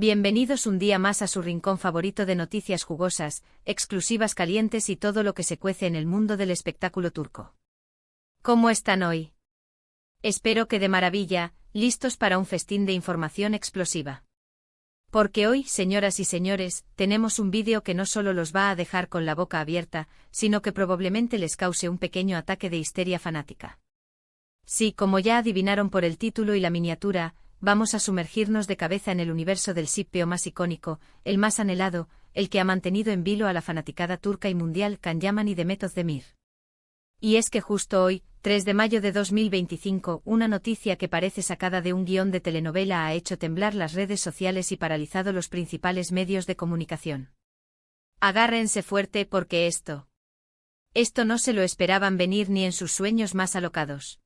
Bienvenidos un día más a su rincón favorito de noticias jugosas, exclusivas calientes y todo lo que se cuece en el mundo del espectáculo turco. ¿Cómo están hoy? Espero que de maravilla, listos para un festín de información explosiva. Porque hoy, señoras y señores, tenemos un vídeo que no solo los va a dejar con la boca abierta, sino que probablemente les cause un pequeño ataque de histeria fanática. Sí, como ya adivinaron por el título y la miniatura, vamos a sumergirnos de cabeza en el universo del shipeo más icónico, el más anhelado, el que ha mantenido en vilo a la fanaticada turca y mundial Can Yaman y Demet Özdemir. Y es que justo hoy, 3 de mayo de 2025, una noticia que parece sacada de un guión de telenovela ha hecho temblar las redes sociales y paralizado los principales medios de comunicación. Agárrense fuerte porque esto no se lo esperaban venir ni en sus sueños más alocados.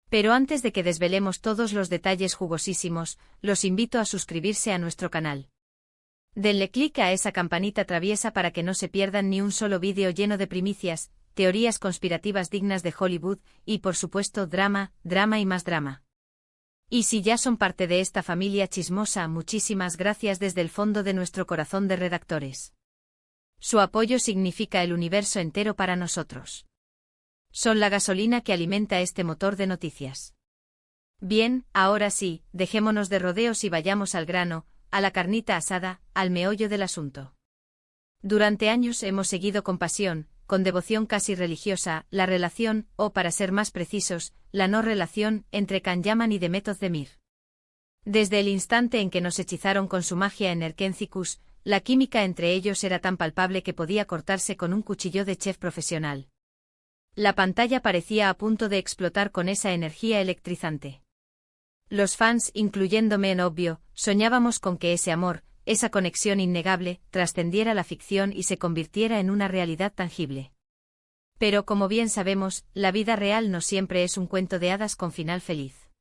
Pero antes de que desvelemos todos los detalles jugosísimos, los invito a suscribirse a nuestro canal. Denle clic a esa campanita traviesa para que no se pierdan ni un solo vídeo lleno de primicias, teorías conspirativas dignas de Hollywood, y por supuesto drama y más drama. Y si ya son parte de esta familia chismosa, muchísimas gracias desde el fondo de nuestro corazón de redactores. Su apoyo significa el universo entero para nosotros. Son la gasolina que alimenta este motor de noticias. Bien, ahora sí, dejémonos de rodeos y vayamos al grano, a la carnita asada, al meollo del asunto. Durante años hemos seguido con pasión, con devoción casi religiosa, la relación, o para ser más precisos, la no relación, entre Can Yaman y Demet Özdemir. Desde el instante en que nos hechizaron con su magia en Erkenciküs, la química entre ellos era tan palpable que podía cortarse con un cuchillo de chef profesional. La pantalla parecía a punto de explotar con esa energía electrizante. Los fans, incluyéndome en obvio, soñábamos con que ese amor, esa conexión innegable, trascendiera la ficción y se convirtiera en una realidad tangible. Pero como bien sabemos, la vida real no siempre es un cuento de hadas con final feliz.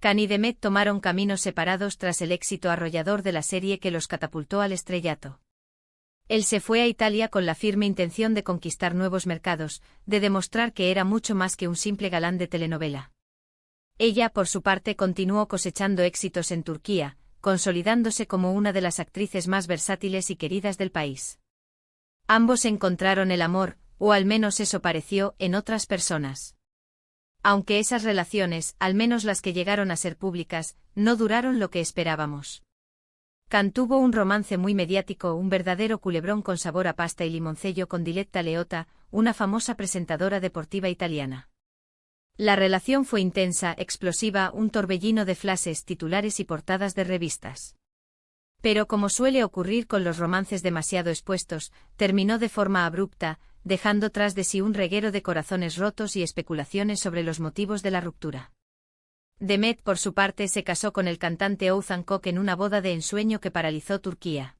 Can y Demet tomaron caminos separados tras el éxito arrollador de la serie que los catapultó al estrellato. Él se fue a Italia con la firme intención de conquistar nuevos mercados, de demostrar que era mucho más que un simple galán de telenovela. Ella, por su parte, continuó cosechando éxitos en Turquía, consolidándose como una de las actrices más versátiles y queridas del país. Ambos encontraron el amor, o al menos eso pareció, en otras personas. Aunque esas relaciones, al menos las que llegaron a ser públicas, no duraron lo que esperábamos. Can tuvo un romance muy mediático, un verdadero culebrón con sabor a pasta y limoncello con Diletta Leotta, una famosa presentadora deportiva italiana. La relación fue intensa, explosiva, un torbellino de flashes, titulares y portadas de revistas. Pero como suele ocurrir con los romances demasiado expuestos, terminó de forma abrupta, dejando tras de sí un reguero de corazones rotos y especulaciones sobre los motivos de la ruptura. Demet, por su parte, se casó con el cantante Oğuzhan Koç en una boda de ensueño que paralizó Turquía.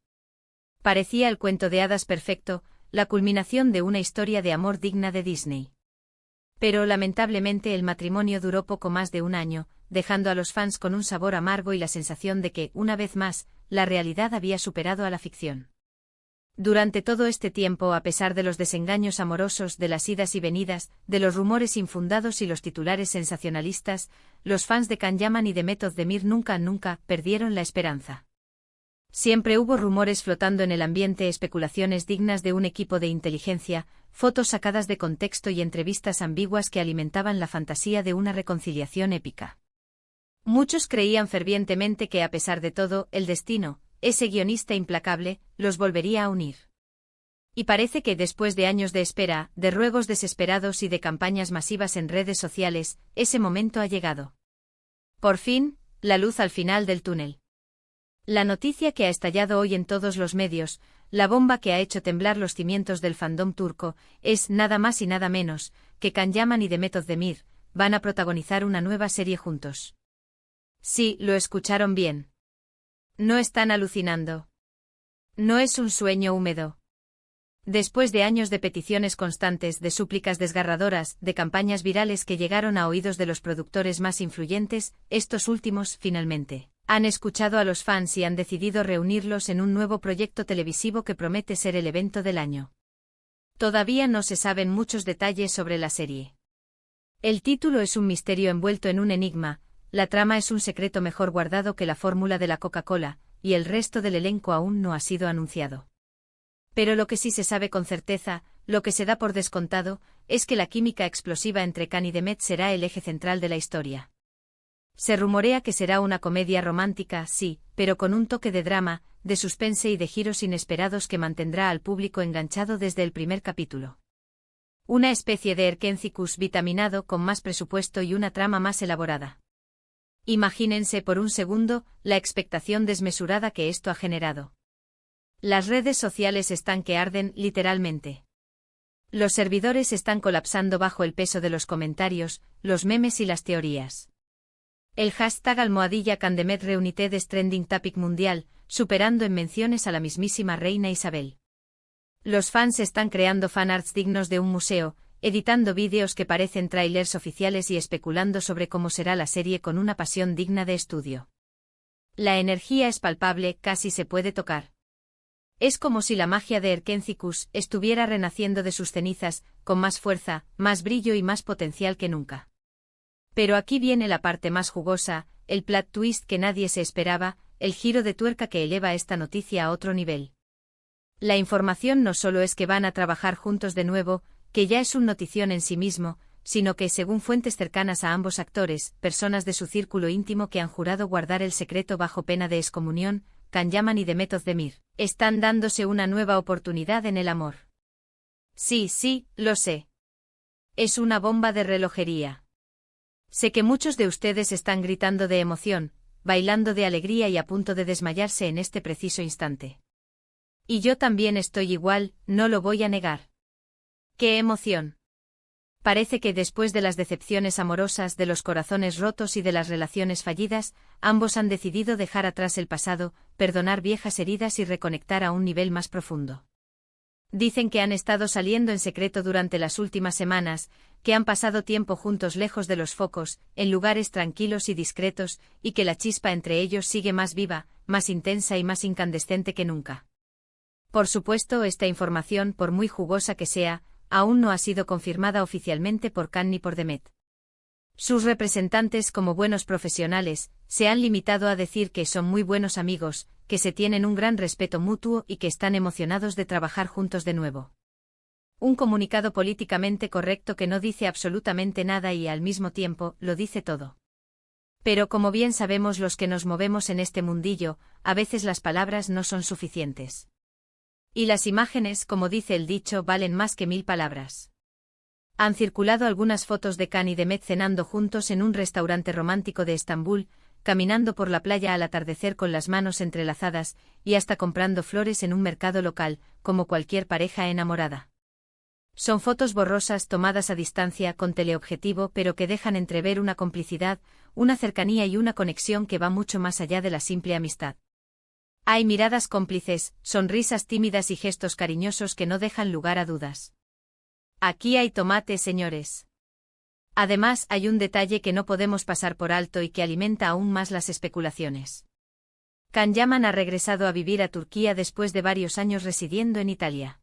Parecía el cuento de hadas perfecto, la culminación de una historia de amor digna de Disney. Pero lamentablemente el matrimonio duró poco más de un año, dejando a los fans con un sabor amargo y la sensación de que, una vez más, la realidad había superado a la ficción. Durante todo este tiempo, a pesar de los desengaños amorosos, de las idas y venidas, de los rumores infundados y los titulares sensacionalistas, los fans de Can Yaman y Demet Özdemir nunca perdieron la esperanza. Siempre hubo rumores flotando en el ambiente, especulaciones dignas de un equipo de inteligencia, fotos sacadas de contexto y entrevistas ambiguas que alimentaban la fantasía de una reconciliación épica. Muchos creían fervientemente que, a pesar de todo, el destino, ese guionista implacable, los volvería a unir. Y parece que después de años de espera, de ruegos desesperados y de campañas masivas en redes sociales, ese momento ha llegado. Por fin, la luz al final del túnel. La noticia que ha estallado hoy en todos los medios, la bomba que ha hecho temblar los cimientos del fandom turco, es nada más y nada menos que Can Yaman y Demet Özdemir van a protagonizar una nueva serie juntos. Sí, lo escucharon bien. No están alucinando. No es un sueño húmedo. Después de años de peticiones constantes, de súplicas desgarradoras, de campañas virales que llegaron a oídos de los productores más influyentes, estos últimos, finalmente, han escuchado a los fans y han decidido reunirlos en un nuevo proyecto televisivo que promete ser el evento del año. Todavía no se saben muchos detalles sobre la serie. El título es un misterio envuelto en un enigma, la trama es un secreto mejor guardado que la fórmula de la Coca-Cola, y el resto del elenco aún no ha sido anunciado. Pero lo que sí se sabe con certeza, lo que se da por descontado, es que la química explosiva entre Khan y Demet será el eje central de la historia. Se rumorea que será una comedia romántica, sí, pero con un toque de drama, de suspense y de giros inesperados que mantendrá al público enganchado desde el primer capítulo. Una especie de Erkenciskus vitaminado con más presupuesto y una trama más elaborada. Imagínense por un segundo la expectación desmesurada que esto ha generado. Las redes sociales están que arden, literalmente. Los servidores están colapsando bajo el peso de los comentarios, los memes y las teorías. El hashtag #CanDemet Reunited es trending topic mundial, superando en menciones a la mismísima reina Isabel. Los fans están creando fanarts dignos de un museo, editando vídeos que parecen trailers oficiales y especulando sobre cómo será la serie con una pasión digna de estudio. La energía es palpable, casi se puede tocar. Es como si la magia de Erkenciskus estuviera renaciendo de sus cenizas, con más fuerza, más brillo y más potencial que nunca. Pero aquí viene la parte más jugosa, el plot twist que nadie se esperaba, el giro de tuerca que eleva esta noticia a otro nivel. La información no solo es que van a trabajar juntos de nuevo, que ya es un notición en sí mismo, sino que, según fuentes cercanas a ambos actores, personas de su círculo íntimo que han jurado guardar el secreto bajo pena de excomunión, Can Yaman y Demet Özdemir, están dándose una nueva oportunidad en el amor. Sí, lo sé. Es una bomba de relojería. Sé que muchos de ustedes están gritando de emoción, bailando de alegría y a punto de desmayarse en este preciso instante. Y yo también estoy igual, no lo voy a negar. ¡Qué emoción! Parece que después de las decepciones amorosas, de los corazones rotos y de las relaciones fallidas, ambos han decidido dejar atrás el pasado, perdonar viejas heridas y reconectar a un nivel más profundo. Dicen que han estado saliendo en secreto durante las últimas semanas, que han pasado tiempo juntos lejos de los focos, en lugares tranquilos y discretos, y que la chispa entre ellos sigue más viva, más intensa y más incandescente que nunca. Por supuesto, esta información, por muy jugosa que sea, aún no ha sido confirmada oficialmente por Khan ni por Demet. Sus representantes, como buenos profesionales, se han limitado a decir que son muy buenos amigos, que se tienen un gran respeto mutuo y que están emocionados de trabajar juntos de nuevo. Un comunicado políticamente correcto que no dice absolutamente nada y al mismo tiempo lo dice todo. Pero como bien sabemos los que nos movemos en este mundillo, a veces las palabras no son suficientes. Y las imágenes, como dice el dicho, valen más que 1000 palabras. Han circulado algunas fotos de Khan y Demet cenando juntos en un restaurante romántico de Estambul, caminando por la playa al atardecer con las manos entrelazadas, y hasta comprando flores en un mercado local, como cualquier pareja enamorada. Son fotos borrosas tomadas a distancia con teleobjetivo pero que dejan entrever una complicidad, una cercanía y una conexión que va mucho más allá de la simple amistad. Hay miradas cómplices, sonrisas tímidas y gestos cariñosos que no dejan lugar a dudas. Aquí hay tomate, señores. Además, hay un detalle que no podemos pasar por alto y que alimenta aún más las especulaciones. Can Yaman ha regresado a vivir a Turquía después de varios años residiendo en Italia.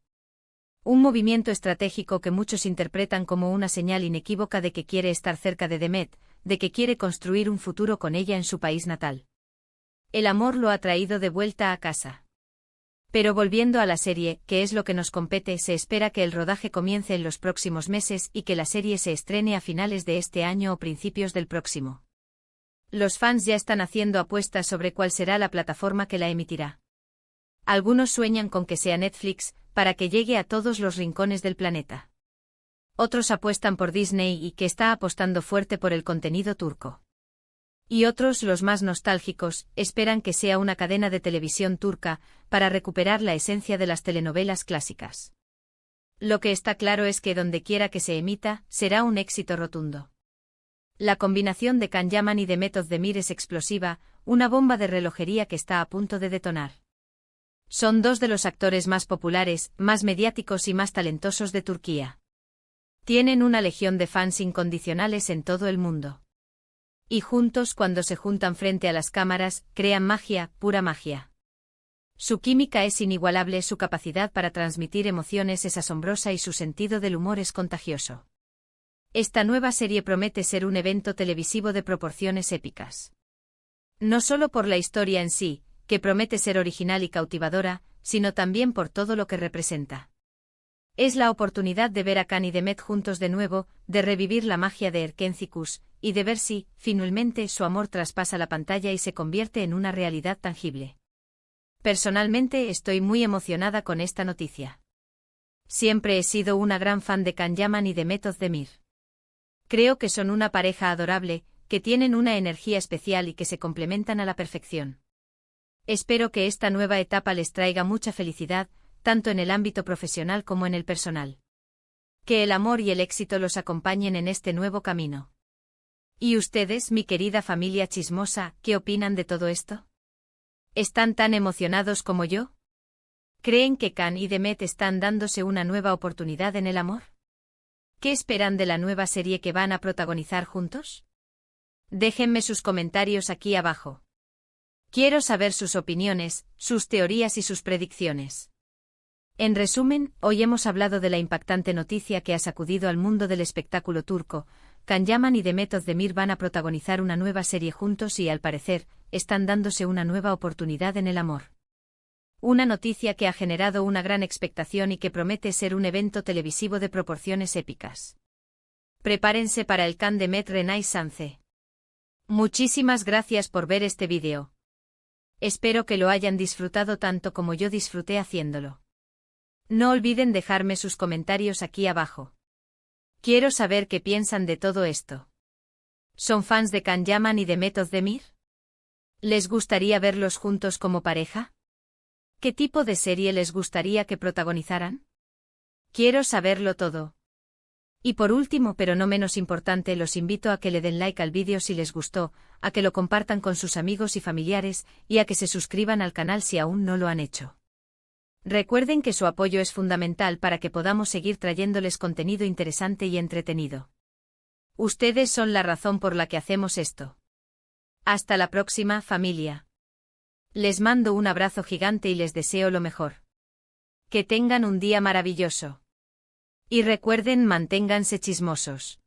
Un movimiento estratégico que muchos interpretan como una señal inequívoca de que quiere estar cerca de Demet, de que quiere construir un futuro con ella en su país natal. El amor lo ha traído de vuelta a casa. Pero volviendo a la serie, que es lo que nos compete, se espera que el rodaje comience en los próximos meses y que la serie se estrene a finales de este año o principios del próximo. Los fans ya están haciendo apuestas sobre cuál será la plataforma que la emitirá. Algunos sueñan con que sea Netflix, para que llegue a todos los rincones del planeta. Otros apuestan por Disney y que está apostando fuerte por el contenido turco. Y otros, los más nostálgicos, esperan que sea una cadena de televisión turca, para recuperar la esencia de las telenovelas clásicas. Lo que está claro es que donde quiera que se emita, será un éxito rotundo. La combinación de Can Yaman y Demet Özdemir es explosiva, una bomba de relojería que está a punto de detonar. Son dos de los actores más populares, más mediáticos y más talentosos de Turquía. Tienen una legión de fans incondicionales en todo el mundo. Y juntos, cuando se juntan frente a las cámaras, crean magia, pura magia. Su química es inigualable, su capacidad para transmitir emociones es asombrosa y su sentido del humor es contagioso. Esta nueva serie promete ser un evento televisivo de proporciones épicas. No solo por la historia en sí, que promete ser original y cautivadora, sino también por todo lo que representa. Es la oportunidad de ver a Can y Demet juntos de nuevo, de revivir la magia de Erkencicus, y de ver si, finalmente, su amor traspasa la pantalla y se convierte en una realidad tangible. Personalmente estoy muy emocionada con esta noticia. Siempre he sido una gran fan de Can Yaman y Demet Özdemir. Creo que son una pareja adorable, que tienen una energía especial y que se complementan a la perfección. Espero que esta nueva etapa les traiga mucha felicidad, tanto en el ámbito profesional como en el personal. Que el amor y el éxito los acompañen en este nuevo camino. ¿Y ustedes, mi querida familia chismosa, qué opinan de todo esto? ¿Están tan emocionados como yo? ¿Creen que Can y Demet están dándose una nueva oportunidad en el amor? ¿Qué esperan de la nueva serie que van a protagonizar juntos? Déjenme sus comentarios aquí abajo. Quiero saber sus opiniones, sus teorías y sus predicciones. En resumen, hoy hemos hablado de la impactante noticia que ha sacudido al mundo del espectáculo turco. Can Yaman y Demet Özdemir van a protagonizar una nueva serie juntos y, al parecer, están dándose una nueva oportunidad en el amor. Una noticia que ha generado una gran expectación y que promete ser un evento televisivo de proporciones épicas. Prepárense para el Can Demet Renaissance. Muchísimas gracias por ver este vídeo. Espero que lo hayan disfrutado tanto como yo disfruté haciéndolo. No olviden dejarme sus comentarios aquí abajo. Quiero saber qué piensan de todo esto. ¿Son fans de Can Yaman y Demet Özdemir? ¿Les gustaría verlos juntos como pareja? ¿Qué tipo de serie les gustaría que protagonizaran? Quiero saberlo todo. Y por último, pero no menos importante, los invito a que le den like al vídeo si les gustó, a que lo compartan con sus amigos y familiares, y a que se suscriban al canal si aún no lo han hecho. Recuerden que su apoyo es fundamental para que podamos seguir trayéndoles contenido interesante y entretenido. Ustedes son la razón por la que hacemos esto. Hasta la próxima, familia. Les mando un abrazo gigante y les deseo lo mejor. Que tengan un día maravilloso. Y recuerden, manténganse chismosos.